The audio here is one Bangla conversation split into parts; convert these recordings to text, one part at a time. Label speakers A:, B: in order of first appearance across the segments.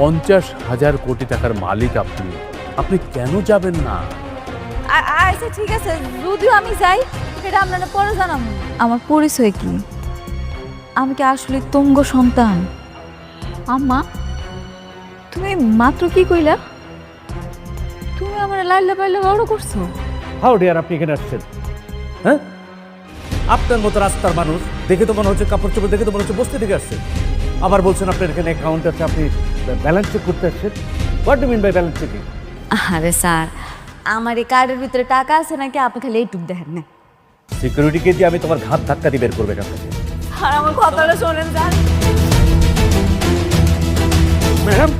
A: 50,000 কোটি টাকার মালিক আপনি, আপনি কেন যাবেন না?
B: আচ্ছা ঠিক আছে, যদিও আমি যাই সেটা আপনারা পরে জানাবো। আমার পরিচয় কি? আমি কি আসলে তুঙ্গ সন্তান? আম্মা, তুমি মাত্র কি কইলা? তুমি আমার লাইলা পাইলা বড় করছো।
C: হাউ ডিয়ার আপনি এখানে আসছেন? হ্যাঁ, আপনার মতো রাস্তার মানুষ দেখে তো মনে হচ্ছে, কাপড় চোপড় দেখে তো মনে হচ্ছে বস্তি থেকে আসছেন। আবার বলছেন আপনার এখানে অ্যাকাউন্ট আছে, আপনি ব্যালেন্স চেক করতে আসছেন। What do mean by balance checking?
B: আরে স্যার, আমার এই কার্ডের ভিতরে টাকা আছে নাকি আপনি খালি এইটুক দেখেন না।
C: সিকিউরিটিকে দিয়ে আমি তোমার ঘাত ধাক্কা দিয়ে বের করবে আপনাকে।
B: আর আমার কথাটা শোনেন স্যার।
A: ম্যাডাম,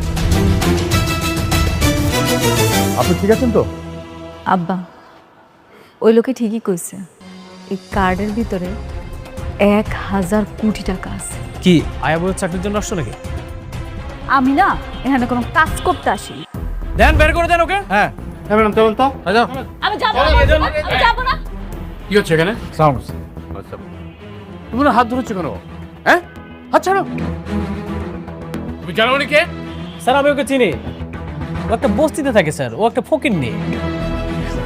A: আপনি ঠিক আছেন তো?
B: আব্বা, ওই লোকে ঠিকই কইছে, এই কার্ডের ভিতরে 1,000 কোটি টাকা আছে।
D: কি আয়া বলে চাকরির জন্য আসছো নাকি?
B: আমি না এখানে কোনো কাজ করতে আসিনি।
D: দেন বের করে দেন ওকে।
C: হ্যাঁ ম্যাডাম, চলুন তো।
B: আমি যাব না, আমি যাব না।
A: কি হচ্ছে এখানে?
C: সাউন্ড।
A: আচ্ছা, তুমি না হাত ধরেছো কেন? হ্যাঁ, হাত ছাড়ো। তুমি জানো উনি কে?
D: স্যার আমি ওকে চিনি, ও একটা বস্তিতে থাকে স্যার, ও একটা ফকির নেই,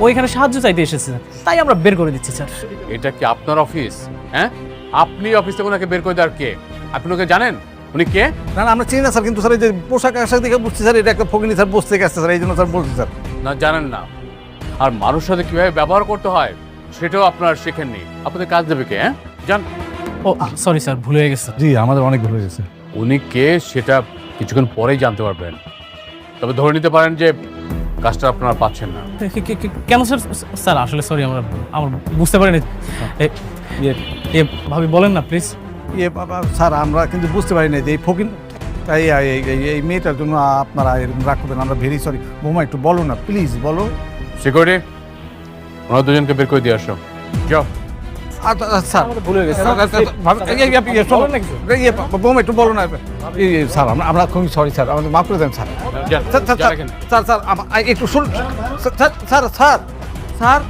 D: ও এখানে সাহায্য চাইতে এসেছে, তাই আমরা বের করে দিচ্ছি স্যার।
A: এটা কি আপনার অফিস? হ্যাঁ, আপনি অফিস থেকে ওনাকে বের করে দেওয়ার কে? আপনি ওকে জানেন উনি কে?
C: না না, আমরা চিনি না স্যার, কিন্তু স্যার এই যে পোশাক আশাক দেখে বুঝছি স্যার এটা একটা ফকিনি স্যার, বসতে গেছে স্যার, এই জন্য স্যার বলছি স্যার।
A: না, জানেন না। আর মানুষের সাথে কিভাবে ব্যবহার করতে হয় সেটাও আপনার শেখেননি। আপনাদের কাজ দেবে কে? হ্যাঁ, জান।
D: ও সরি স্যার, ভুলে গেছে।
C: জি, আমাদের অনেক ভুল হয়ে গেছে।
A: উনি কে সেটা কিছুক্ষণ পরেই জানতে পারবেন। তবে ধরে নিতে পারেন যে কাজটা আপনারা পাচ্ছেন না।
D: কেন স্যার? স্যার আসলে সরি, আমরা বুঝতে পারিনি। ভাবি বলেন না প্লিজ।
C: ইয়ে বাবা স্যার, আমরা কিন্তু বুঝতে পারি না যে এই ফকিন এই মেয়েটার জন্য আপনারা এরকম রাগ করবেন। আমরা ভেরি সরি। বৌমা একটু বলো না প্লিজ, বলো।
A: সিকিউরিটি, ওনারা দুজনকে বের করে দিয়ে আসো। যাও।
C: স্যার
D: ভুলে গেছে।
C: বৌমা একটু বলো না স্যার, আমরা খুবই সরি স্যার, আমাদের মাফ করে দেন স্যার।
A: যান,
C: স্যার
A: যান এখানে।
C: স্যার স্যার একটু শুন স্যার স্যার স্যার স্যার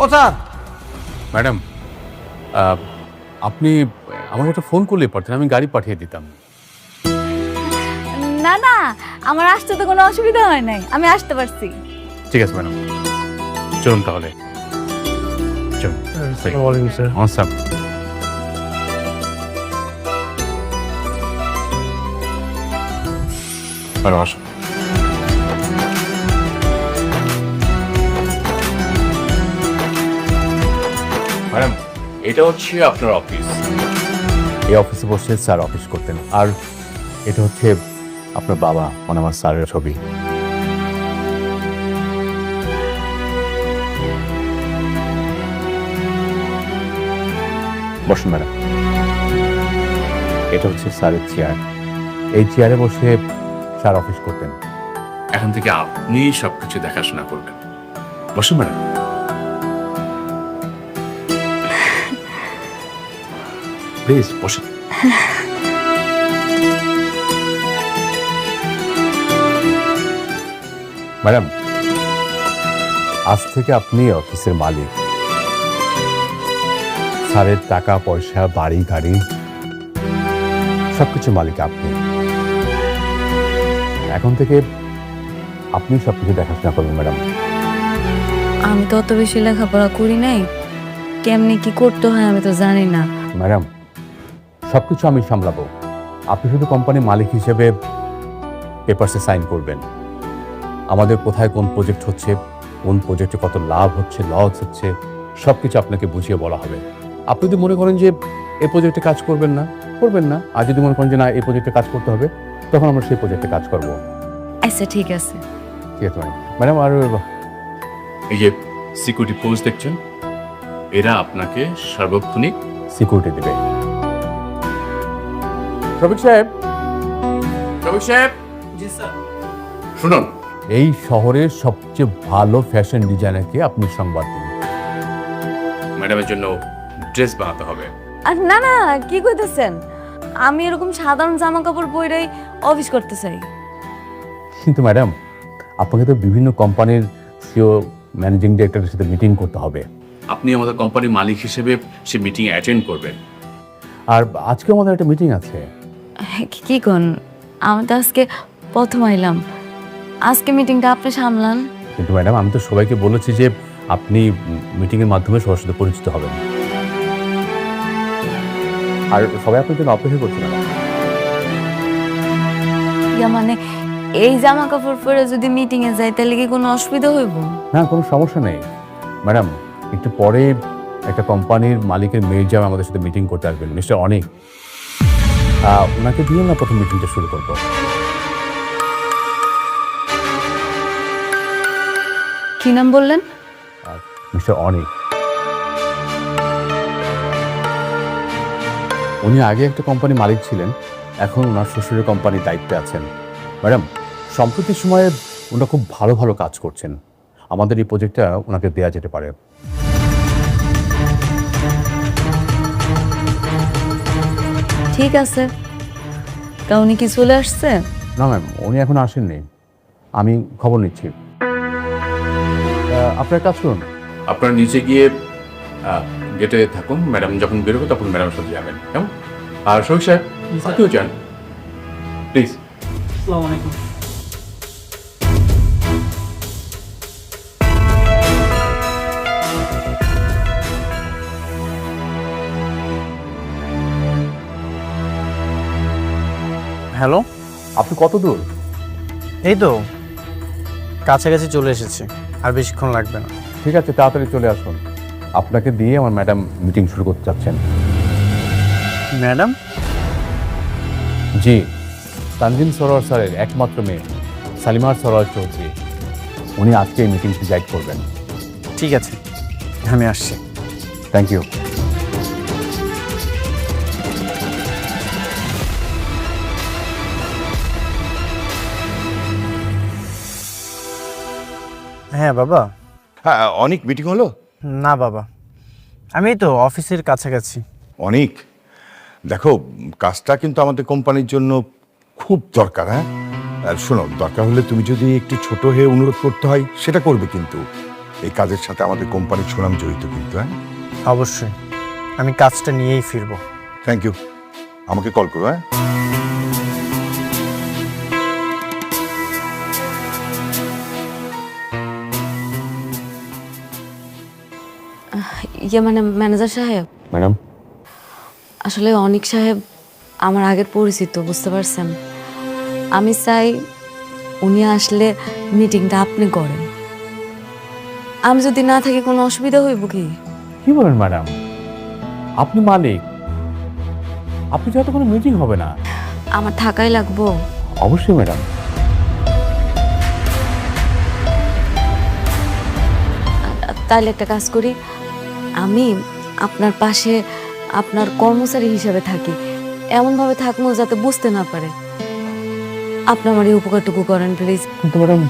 C: ও স্যার।
A: ম্যাডাম, আপনি আমাকে একটা ফোন করলে পারতেন, আমি গাড়ি পাঠিয়ে দিতাম।
B: না না, আমার আসতে তো কোনো অসুবিধা হয় নাই, আমি আসতে পারছি।
A: ঠিক আছে ম্যাডাম, চলুন তাহলে। চলুন।
C: স্যার।
A: Awesome. ম্যাডাম আসুন। ম্যাডাম, এটা হচ্ছে আপনার অফিস। এই অফিসে বসে স্যার অফিস করতেন। আর এটা হচ্ছে আপনার বাবা, মানে আমার স্যারের ছবি। বসুন ম্যাডাম। এটা হচ্ছে স্যারের চেয়ার। এই চেয়ারে বসে স্যার অফিস করতেন। এখন থেকে আপনি সবকিছু দেখাশোনা করবেন। বসুন ম্যাডাম। প্লিজ বসুন। ম্যাডাম, আজ থেকে আপনি অফিসের মালিক। স্যারের টাকা পয়সা, বাড়ি গাড়ি সবকিছু মালিক আপনি। এখন থেকে আপনি সবকিছু দেখাশোনা করবেন ম্যাডাম।
B: আমি তো অত বেশি লেখাপড়া করি নাই, কেমনি কি করতে হয় আমি তো জানি না।
A: ম্যাডাম, সবকিছু আমি সামলাবো। আপনি শুধু কোম্পানির মালিক হিসেবে পেপারসে সাইন করবেন। আমাদের কোথায় কোন প্রজেক্ট হচ্ছে, কোন প্রজেক্টে কত লাভ হচ্ছে, লস হচ্ছে, সবকিছু আপনাকে বুঝিয়ে বলা হবে। আপনি যদি মনে করেন যে এই প্রজেক্টে কাজ করবেন না, করবেন না। আর যদি মনে করেন যে না এই প্রজেক্টে কাজ করতে হবে, তখন আমরা সেই প্রজেক্টে কাজ করব।
B: আচ্ছা ঠিক আছে।
A: ঠিক আছে ম্যাডাম। আর
E: এই যে সিকিউরিটি ফোর্স দেখছেন, এরা আপনাকে সার্বক্ষণিক
A: সিকিউরিটি দেবে। রফিক সাহেব, রফিক সাহেব,
D: জি স্যার।
E: শুনুন,
A: এই শহরের সবচেয়ে ভালো ফ্যাশন ডিজাইনারকে আপনি সংবাদ দিন।
E: ম্যাডামের জন্য ড্রেস বানাতে হবে।
B: আর না না, কি কইতেছেন? আমি এরকম সাধারণ জামা কাপড় পরেই অফিস করতে চাই।
A: কিন্তু ম্যাডাম, আপনাকে তো বিভিন্ন কোম্পানির সিও, ম্যানেজিং ডিরেক্টরের সাথে মিটিং করতে হবে।
E: আপনি আমাদের কোম্পানির মালিক হিসেবে সে মিটিং অ্যাটেন্ড করবেন।
A: আর আজকে আমাদের একটা মিটিং আছে।
B: কি কোন? আমি তো আজকে প্রথম আইলাম, আজকে মিটিংটা আপনি সামলান।
A: কিন্তু ম্যাডাম আমি তো সবাইকে বলেছি যে আপনি মিটিংয়ের মাধ্যমে সবার সাথে পরিচিত হবেন, আর সবাই আপনার জন্য অপেক্ষা করছে ম্যাডাম।
B: ইয়া মানে এই জামা কাপড় পরে যদি মিটিং এ যাই তাহলে কি কোনো অসুবিধা হইব?
A: না, কোনো সমস্যা নেই ম্যাডাম। একটু পরে একটা কোম্পানির মালিকের মেয়ের জামা আমাদের সাথে মিটিং করতে আসবেন, মিস্টার অনিক। ওনাকে দিয়ে আমরা প্রথম মিটিংটা শুরু করবো।
B: কি নাম বললেন?
A: মিস্টার অনিক। উনি আগে একটা কোম্পানির মালিক ছিলেন, এখন ওনার শ্বশুরের কোম্পানির দায়িত্বে আছেন। ম্যাডাম, সম্প্রতির সময়ে ওনারা খুব ভালো ভালো কাজ করছেন, আমাদের এই প্রজেক্টটা ওনাকে দেওয়া যেতে পারে।
B: ঠিক আছে, তা উনি কি চলে আসছে?
A: না ম্যাম, উনি এখন আসেননি, আমি খবর নিচ্ছি। আপনার কাজ করুন।
E: আপনারা নিচে গিয়ে গেটে থাকুন, ম্যাডাম যখন বেরোবে তখন ম্যাডামের সাথে যাবেন, কেমন? আর শফিক সাহেব সাথেও যান প্লিজ।
D: আসসালামু আলাইকুম। হ্যালো,
A: আপনি কত দূর?
D: এই তো কাছাকাছি চলে এসেছি, আর বেশিক্ষণ লাগবে না।
A: ঠিক আছে, তাড়াতাড়ি চলে আসুন। আপনাকে দিয়ে আমার ম্যাডাম মিটিং শুরু করতে চাচ্ছেন।
D: ম্যাডাম?
A: জি, তানজিন সরোয়ার স্যারের একমাত্র মেয়ে সালিমার সরোয়ার চৌধুরী, উনি আজকে এই মিটিংটি গাইড করবেন।
D: ঠিক আছে, আমি আসছি।
A: Thank you.
D: হ্যাঁ বাবা।
F: হ্যাঁ, অনেক মিটিং হলো?
D: না বাবা, আমি তো অফিসের কাছাকাছি।
F: অনেক, দেখো কাজটা কিন্তু আমাদের কোম্পানির জন্য খুব দরকার। হ্যাঁ, আর শোনো, দরকার হলে তুমি যদি একটু ছোট হয়ে অনুরোধ করতে হয় সেটা করবে, কিন্তু এই কাজের সাথে আমাদের কোম্পানির সুনাম জড়িত কিন্তু। হ্যাঁ
D: অবশ্যই, আমি কাজটা নিয়েই ফিরবো।
F: থ্যাংক ইউ, আমাকে কল করো। হ্যাঁ,
B: ইয়ে মানে ম্যানেজার সাহেব,
A: ম্যাডাম,
B: আসলে অনিক সাহেব আমার আগের পরিচিত, বুঝতে পারছেন। আমি চাই উনি আসলে মিটিংটা আপনি করেন। আমি যদি না থাকি কোনো অসুবিধা হইব কি?
A: কি বলেন ম্যাডাম? আপনি মালিক, আপনি যত কোনো মিটিং হবে না।
B: আমার থাকাই লাগবো।
A: অবশ্যই ম্যাডাম।
B: তাইলে একটা কাজ করি, আমি আপনার পাশে আপনার কর্মচারী হিসেবে থাকি, এমনভাবে থাকবো যাতে বুঝতে না পারে। আপনি আমার এই উপকারটুকু করেন প্লিজ।
A: কিন্তু ম্যাডাম,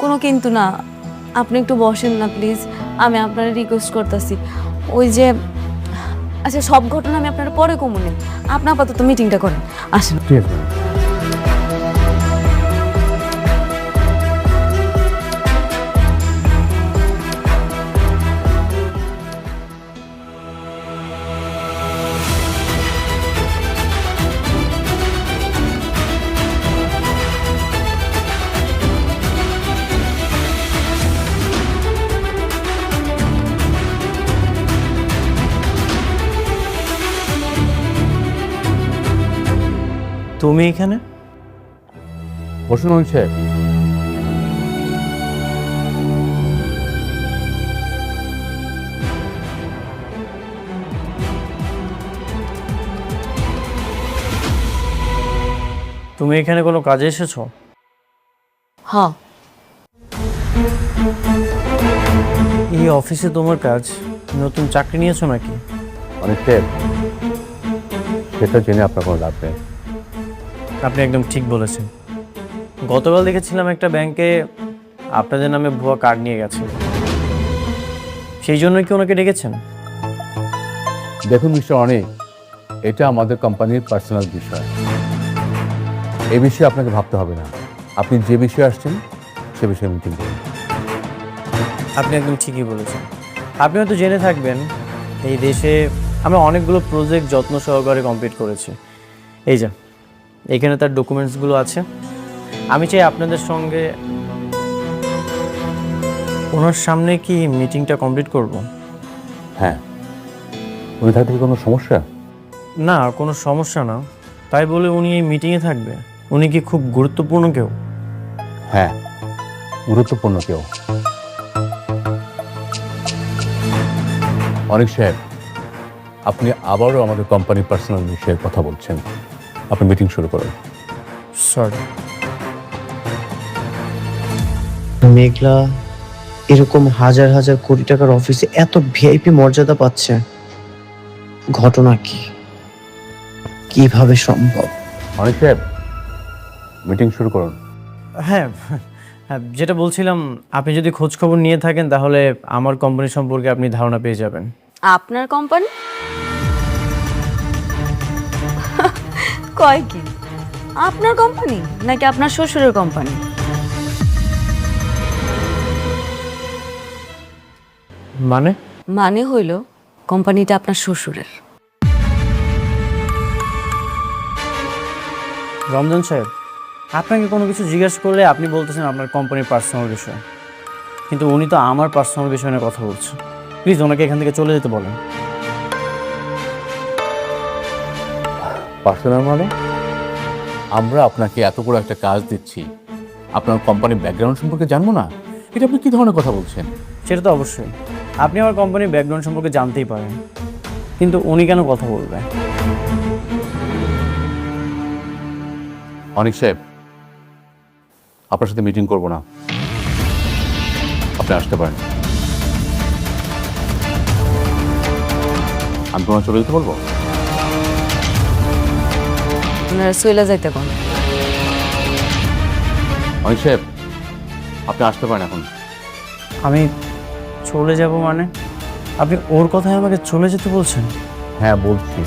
B: কোনো কিন্তু না, আপনি একটু বসেন না প্লিজ, আমি আপনার রিকোয়েস্ট করতেছি। ওই যে আচ্ছা, সব ঘটনা আমি আপনার পরে কমুনে, আপনি আপাতত মিটিংটা করেন, আসেন।
A: ঠিক আছে ম্যাডাম।
D: তুমি এখানে?
A: বসুন অনিক সাহেব।
D: তুমি এখানে কোনো কাজে এসেছো?
B: হ্যাঁ,
D: এই অফিসে তোমার কাজ? নতুন চাকরি নিয়েছো নাকি?
A: অনিক সাহেব, সেটা জেনে আপনার কোনো লাভ নেই।
D: আপনি একদম ঠিক বলেছেন। গতকাল দেখেছিলাম একটা ব্যাংকে আপনাদের নামে ভুয়া কার্ড নিয়ে গেছে, সেই জন্যই কি ওনাকে ডেকেছেন?
A: দেখুন মিস্টার অনিক, এটা আমাদের কোম্পানির পার্সোনাল বিষয়, এই বিষয়ে আপনাকে ভাবতে হবে না। আপনি যে বিষয়ে আসছেন সে বিষয়ে মিটিং করুন।
D: আপনি একদম ঠিকই বলেছেন। আপনি হয়তো জেনে থাকবেন, এই দেশে আমরা অনেকগুলো প্রজেক্ট যত্ন সহকারে কমপ্লিট করেছি। এই যে এখানে তার ডকুমেন্টসগুলো আছে, আমি চাই আপনাদের সঙ্গে ওনার সামনে কি মিটিংটা কমপ্লিট করব?
A: হ্যাঁ, উনি থাকতে কি কোনো সমস্যা?
D: না, কোনো সমস্যা না। তাই বলে উনি এই মিটিংয়ে থাকবে? উনি কি খুব গুরুত্বপূর্ণ কেউ?
A: হ্যাঁ, গুরুত্বপূর্ণ কেউ। অনেক সাহেব, আপনি আবারও আমাদের কোম্পানির পার্সোনাল বিষয়ে কথা বলছেন। আপনি মিটিং শুরু করুন।
D: সরি।
G: মেঘলা এরকম হাজার হাজার কোটি টাকার অফিসে এত ভিআইপি মর্যাদা পাচ্ছে, ঘটনা কি, কিভাবে সম্ভব?
A: অনেক সাহেব, মিটিং শুরু করুন।
D: হ্যাঁ, যেটা বলছিলাম, আপনি যদি খোঁজ খবর নিয়ে থাকেন তাহলে আমার কোম্পানি সম্পর্কে আপনি ধারণা পেয়ে যাবেন।
B: আপনার কোম্পানি? কয় কি আপনার কোম্পানি নাকি আপনার শ্বশুরের কোম্পানি?
D: মানে?
B: মানে হইল কোম্পানিটা আপনার শ্বশুরের।
D: রমজান সাহেব, আপনাকে কোনো কিছু জিজ্ঞেস করলে আপনি বলতেছেন আপনার কোম্পানির পার্সোনাল বিষয়, কিন্তু উনি তো আমার পার্সোনাল বিষয় নিয়ে কথা বলছেন। প্লিজ ওনাকে এখান থেকে চলে যেতে বলেন।
A: পার্সোনাল মানে? আমরা আপনাকে এত বড় একটা কাজ দিচ্ছি, আপনার কোম্পানির ব্যাকগ্রাউন্ড সম্পর্কে জানবো না? এটা আপনি কি ধরনের কথা বলছেন?
D: সেটা তো অবশ্যই, আপনি আমার কোম্পানির ব্যাকগ্রাউন্ড সম্পর্কে জানতেই পারেন, কিন্তু উনি কেন কথা বলবে?
A: অনিক সাহেব, আপনার সাথে মিটিং করব না, আপনি আসতে পারেন। আমি তোমার চলে যেতে বলবো?
B: আপনারা সইলা যাইতে কোন?
A: অনিক সাহেব, আপনি আসতে পারেন এখন।
D: আমি চলে যাব মানে? আপনি ওর কথায় আমাকে চলে যেতে বলছেন?
A: হ্যাঁ বলছি,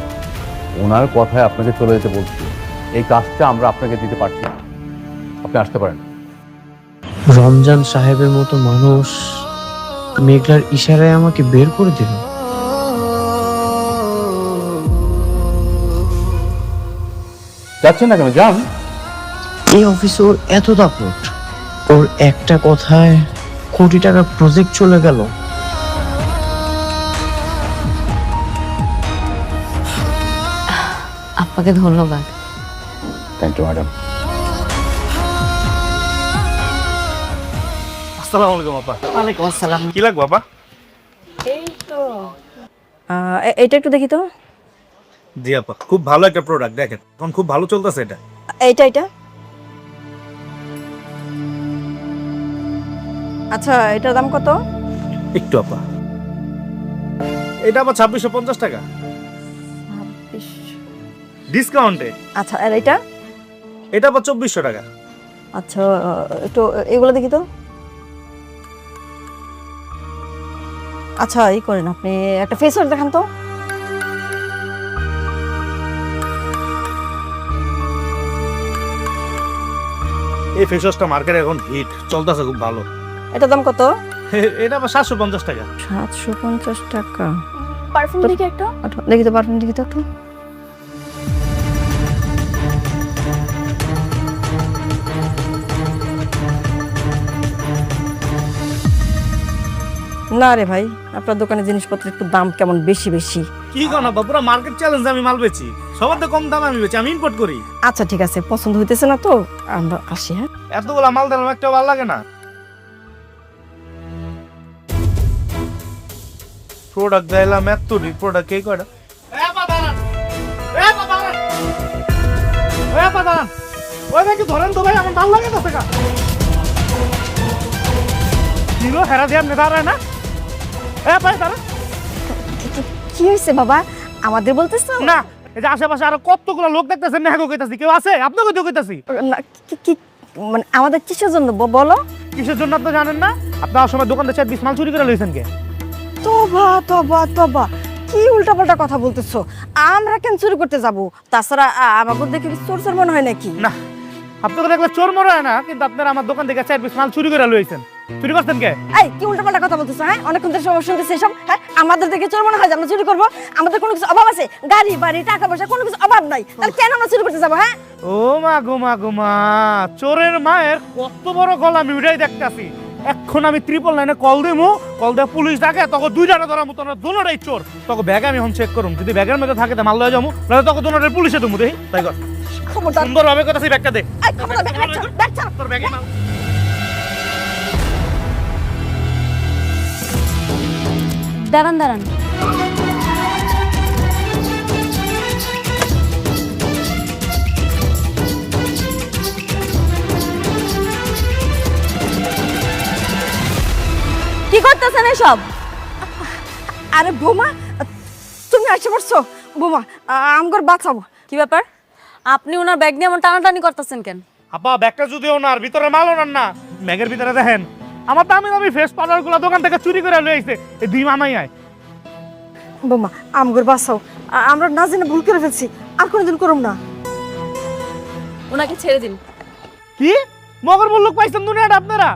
A: ওনার কথায় আপনাকে চলে যেতে বলছি। এই কাজটা আমরা আপনাকে দিতে পারছি না, আপনি আসতে পারেন।
G: রমজান সাহেবের মতো মানুষ মেঘলার ইশারায় আমাকে বের করে দিল।
A: যাচ্ছেন না কেন? যান।
G: এই অফিসে ওর এত দাপট, ওর একটা কথায় কোটি টাকার প্রজেক্ট চলে গেল।
B: আপনাকে ধন্যবাদ।
A: Thank you madam.
H: আসসালামু আলাইকুম আপা।
B: ওয়ালাইকুম আসসালাম।
H: কি লাগবে আপা?
B: এটা একটু দেখি তো।
H: জি আপা, খুব ভালো একটা প্রোডাক্ট, দেখেন এখন খুব ভালো চলতেছে এটা।
I: এটা আচ্ছা, এটার দাম কত?
H: একটু আপা, এটা আবার 2650 টাকা ডিসকাউন্টে।
I: আচ্ছা, আর এটা?
H: এটা আবার 2400 টাকা।
I: আচ্ছা, একটু এগুলো দেখি তো। আচ্ছা, এই করেন, আপনি একটা ফেস ওয়াশ দেখান তো।
H: এই ফেস ওয়াশটা মার্কেটে এখন হিট চলতেছে, খুব ভালো।
I: এটার দাম কত?
H: এটা আবার 750 টাকা।
I: 750 টাকা।
B: পারফিউম দেখি একটা।
I: দেখি তো, পারফিউম দেখি তো একটু। না রে ভাই, আপনার দোকানে জিনিসপত্রের একটু দাম কেমন বেশি বেশি।
H: কি কোন আপা, পুরো মার্কেট চ্যালেঞ্জ আমি মাল বেচি, সবার তো কম দামে আমি বেচি, আমি ইম্পোর্ট করি।
I: আচ্ছা ঠিক আছে, পছন্দ হইতেছে না তো আমরা আসি। হ্যাঁ,
H: এতগুলা মাল দিলাম, একটা ভালো লাগে না। প্রোডাক্ট দিলাম এত প্রোডাক্ট কে কয়টা? ওই নাকি ধরেন তো ভাই, আমার ভাল লাগে না টাকা কিলো হেরা দিয়ে আপনি দাঁড়ায় না। ভাই দাঁড়া।
I: কি হয়েছে বাবা, আমাদের বলতেছো?
H: না, এই যে আশেপাশে আরো কতগুলো লোক দেখতেছেন না, হ্যাঁ কইতাছি, কেউ আছে? আপনাকে তো কইতাছি।
I: না, কি মানে আমাদের কিসের জন্য বলো?
H: কিসের জন্য আপনি জানেন না? আপনি আর সময় দোকান থেকে 20 মাল চুরি করে লইছেন কে?
I: তোবা তোবা তোবা, কি উল্টাপাল্টা কথা বলতেছো? আমরা কেন চুরি করতে যাব? তাছাড়া আমাকে দেখে কি চোর চোর মনে হয় নাকি?
H: না, আপনাকে দেখলে চোর মনে হয় না, কিন্তু আপনারা আমার দোকান থেকে 4 পিস মাল চুরি করে লইছেন। চুরি করতেন কে?
I: এই কি উল্টাপাল্টা কথা বলতেছো? হ্যাঁ, অনেকক্ষণ ধরে সব শুনতেছি এসব। হ্যাঁ, আমাদের দেখে চোর মনে হয় যে আমরা চুরি করবো? আমাদের কোনো কিছু অভাব আছে? গাড়ি বাড়ি টাকা পয়সা কোনো কিছু অভাব নাই, তাহলে কেন আমরা চুরি করতে যাবো? হ্যাঁ,
H: ও মা গো মা গো মা, চোরের মায়ের কত বড় গলা আমি উঠাই দেখতেছি। এখন আমি 999 কল দেবো, কল দেওয়া পুলিশ ডাকে, তখন দুইটারে ধরার মতো দুটাই চোর। তখন ব্যাগ আমি এখন চেক করুম, যদি ব্যাগের মধ্যে থাকে তা মাল লয়ে যাবো, নাহলে তখন দুটারে পুলিশে দেবো। দেখি তাই কর,
I: খবরদার।
H: সুন্দরভাবে কথা সেই ব্যাগটা দে।
I: এই খবরদার, ব্যাগ ছাড়, ব্যাগ ছাড়।
H: তোর ব্যাগে মাল।
B: দাঁড়ান দাঁড়ান, কি করতেছেন এসব?
I: আরে বোমা, তুমি আসে পড়ছো? বোমা, আমগর বাঁচাবো।
B: কি ব্যাপার? আপনি ওনার ব্যাগ নিয়ে এমন টানাটানি করতেছেন কেন?
H: আপা ব্যাগটা যদি ওনার ভিতরে মাল ওনার না, ব্যাগের ভিতরে দেখেন আমার দামি দামি ফেস পাউডার গুলা দোকান থেকে চুরি করে লয়ে আইছে এই দুই মামাই আয়।
I: বোমা, আমগর বাঁচাও, আমরা না জেনে ভুল করে ফেলছি, আর কোনোদিন করুম না।
B: ওনাকে ছেড়ে দিন।
H: কি মগর মুল্লুক পাইছেন দুনিয়াটা আপনারা?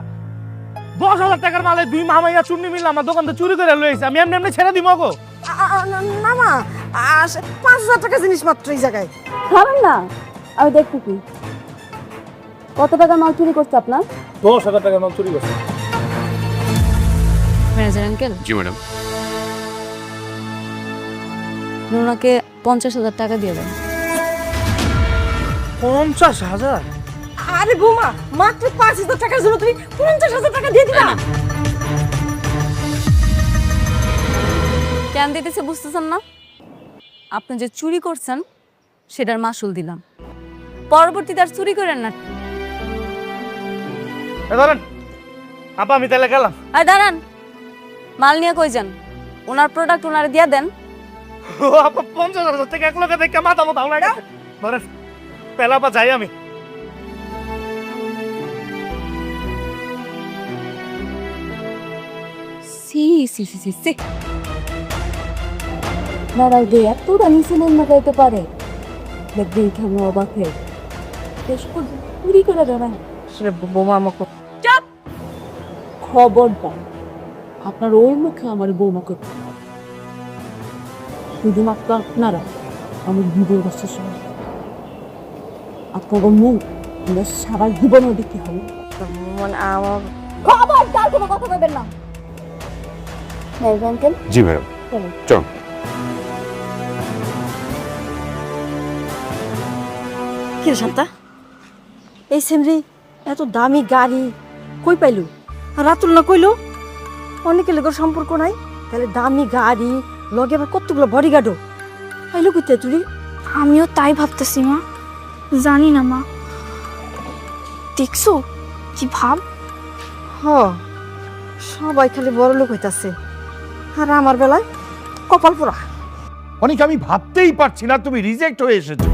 H: 10,000 টাকার মালে দুই মামাইয়া চুন্নি মিলে আমার দোকান থেকে চুরি করে লয়ে আইছে, আমি এমনি এমনি ছেড়ে দিই মগো?
I: না মা, 5,000 টাকা জিনিস মাত্র এই জায়গায়।
B: খাবেন না? আমি দেখতে কি কত টাকা মাল চুরি করছে আপনার?
H: 10,000 টাকার মাল চুরি করছে।
B: ম্যানেজার আঙ্কেল,
E: জি ম্যাডাম।
B: ওনাকে 50,000 টাকা দিয়ে দেন।
H: 50,000?
I: আরে বোমা, মাত্র 5,000 টাকার জন্য তুমি 50,000 টাকা দিয়ে দিবা?
B: কেন দিতেছে বুঝতেছেন না? আপনি যে চুরি করছেন সেটার মাসুল দিলাম, পরবর্তীতে আর চুরি করেন না।
H: ধরেন আপা, আমি তাহলে গেলাম।
B: আর দাঁড়ান, মাল নিয়ে কই যান? ওনার প্রোডাক্ট ওনারে দিয়ে দেন।
H: ও আপা, 50,000 টাকা এক লোকে দেখে মাথা মতো হাওলা গেছে। ধরেন পেলা আপা, যাই আমি।
B: সি সি সি সি সি, দাঁড়াও যে এত দামি সিনেমা গাইতে পারে, দেখবেন কেমন অবাক হয়ে চুরি করে দাঁড়ান।
I: বোমা আমাকে
B: চাপ, খবরদার আপনার ওই মুখে আমার বৌমা করতে, শুধুমাত্র আপনারা আমার বিবের বছর সময় আপনার মুখ আমরা সারা জীবনও দিতে হবে।
I: মানে আমার
B: খবরদার কোনো কথা বলবেন না। আঙ্কেল,
A: জি ম্যাডাম,
B: চলুন।
A: চল।
I: কি রে শান্তা, এই সেমরি এত দামি গাড়ি কই পাইলু? আর রাতুল না কইলো অনেকের লোকের সম্পর্ক নাই, তাহলে দামি গাড়ি লগে আবার কতগুলো বডিগার্ডও পাইলো কইতে তুই?
J: আমিও তাই ভাবতেছি মা, জানি না মা, দেখছো কি ভাব?
I: হ, সবাই খালি বড় লোক হইতাছে, আর আমার বেলায় কপাল পোড়া।
F: অনেক আমি ভাবতেই পারছি না তুমি রিজেক্ট হয়ে এসেছো।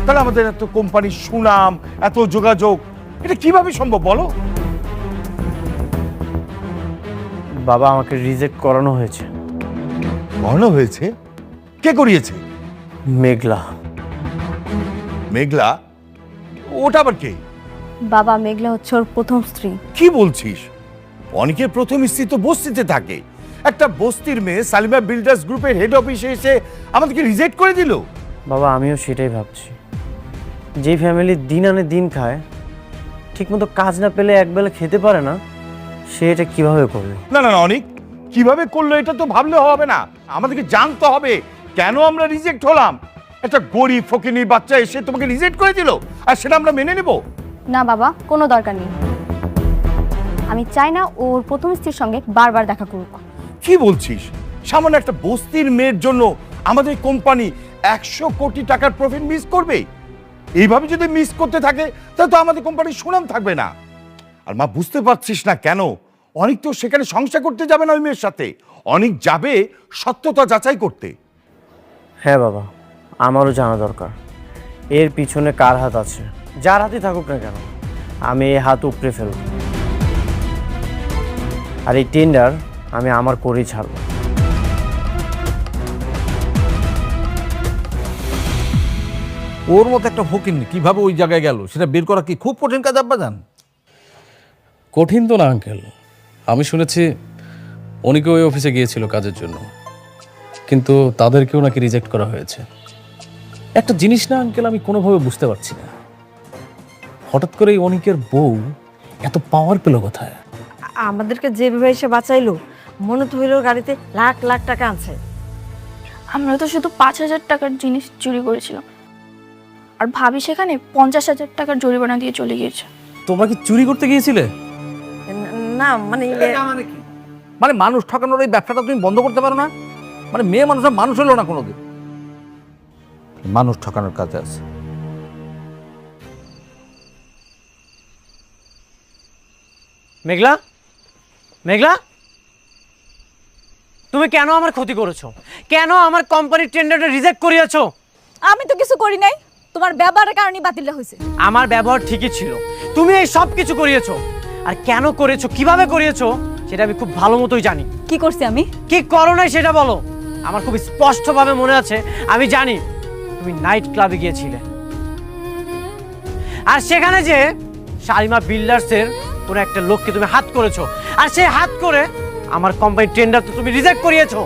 F: তাহলে আমাদের এত কোম্পানির সুনাম, এত যোগাযোগ, এটা কিভাবে সম্ভব বলো?
D: বাবা, আমাকে রিজেক্ট করানো হয়েছে।
F: করানো হয়েছে? কে করিয়েছে?
D: মেঘলা।
F: মেঘলা? ওটা আবার কে?
B: বাবা, মেঘলা হচ্ছে ওর প্রথম স্ত্রী।
F: কি বলছিস? অনেকের প্রথম স্ত্রী তো বস্তিতে থাকে, একটা বস্তির মেয়ে সালিমা বিল্ডার্স গ্রুপের হেড অফিসে এসে আমাদেরকে রিজেক্ট করে দিল।
D: বাবা, আমিও সেটাই ভাবছি। যে ফ্যামিলি দিন আনে দিন খায়, ঠিকমতো কাজ না পেলে একবেলা খেতে পারে না, সে এটা কিভাবে করবে?
F: না না না, অনেক কিভাবে করলো এটা তো ভাবলে হবে না, আমাদেরকে জানতে হবে কেন আমরা রিজেক্ট হলাম। একটা গরিব ফকিনীর বাচ্চা এসে তোমাকে রিজেক্ট করে দিল, আর সেটা আমরা মেনে নেব?
J: না বাবা, কোনো দরকার নেই। আমি চাই না ওর প্রথম স্ত্রীর সঙ্গে বারবার দেখা করুক।
F: কি বলছিস? সামান্য একটা বস্তির মেয়ের জন্য আমাদের কোম্পানি 100 কোটি টাকার প্রফিট মিস করবে? এইভাবে যদি মিস করতে থাকে তাহলে তো আমাদের কোম্পানির সুনাম থাকবে না। আর মা, বুঝতে পারছিস না কেন অনেক তো সেখানে সংসার করতে যাবে না ওই মেয়ের সাথে, অনেক যাবে সত্যতা যাচাই করতে।
D: হ্যাঁ বাবা, আমারও জানা দরকার এর পিছনে কার হাত আছে। যার হাতে থাকুক না কেন, আমি এই হাত উপড়ে ফেলব, আর এই টেন্ডার আমি আমার করেই ছাড়ব।
C: ওর মতো একটা ফকির কিভাবে ওই জায়গায় গেল সেটা বের করা কি খুব কঠিন কাজ আব্বাজান?
K: কঠিন তো না আঙ্কেল, আমি শুনেছি অনেকে ওই অফিসে গিয়েছিল কাজের জন্য, কিন্তু তাদেরকেও নাকি রিজেক্ট করা হয়েছে। একটা জিনিস না আঙ্কেল, আমি কোনোভাবে বুঝতে পারছি না, হঠাৎ করে অনেকের বউ এত পাওয়ার পেল কোথায়?
I: আমাদেরকে যেভাবে এসে বাঁচাইলো, মনে তো হইলো গাড়িতে লাখ লাখ টাকা আছে।
J: আমরা তো শুধু 5,000 টাকার জিনিস চুরি করেছিলাম, আর ভাবি সেখানে 50,000 টাকার জরিমানা দিয়ে চলে গিয়েছে।
C: তোমরা কি চুরি করতে গিয়েছিলে?
I: না মানে
C: মানে মানুষ ঠকানোর এই ব্যবসাটা তুমি বন্ধ করতে পারো না? মানে মেয়ে মানুষের মানুষ হলো না কোনোদিন, মানুষ ঠকানোর কাজে আছে।
D: মেঘলা, মেঘলা, তুমি কেন আমার ক্ষতি করেছো? কেন আমার কোম্পানির টেন্ডারটা রিজেক্ট করিয়েছো?
B: আমি তো কিছু করি নাই, তোমার ব্যবহারের কারণে বাতিলটা হয়েছে।
D: আমার ব্যবহার ঠিকই ছিল, তুমি এই সব কিছু করিয়েছো। আর কেন করেছো, কিভাবে করিয়েছো সেটা আমি খুব ভালো মতোই জানি।
B: কি করছি আমি?
D: কি করো নাই সেটা বলো। আমার খুব স্পষ্টভাবে মনে আছে, আমি জানি তুমি নাইট ক্লাবে গিয়েছিলে, আর সেখানে যে শালিমা বিল্ডার্সের কোনো একটা লোককে তুমি হাত করেছো, আর সেই হাত করে আমার কোম্পানির টেন্ডার তো তুমি রিজেক্ট করিয়েছো।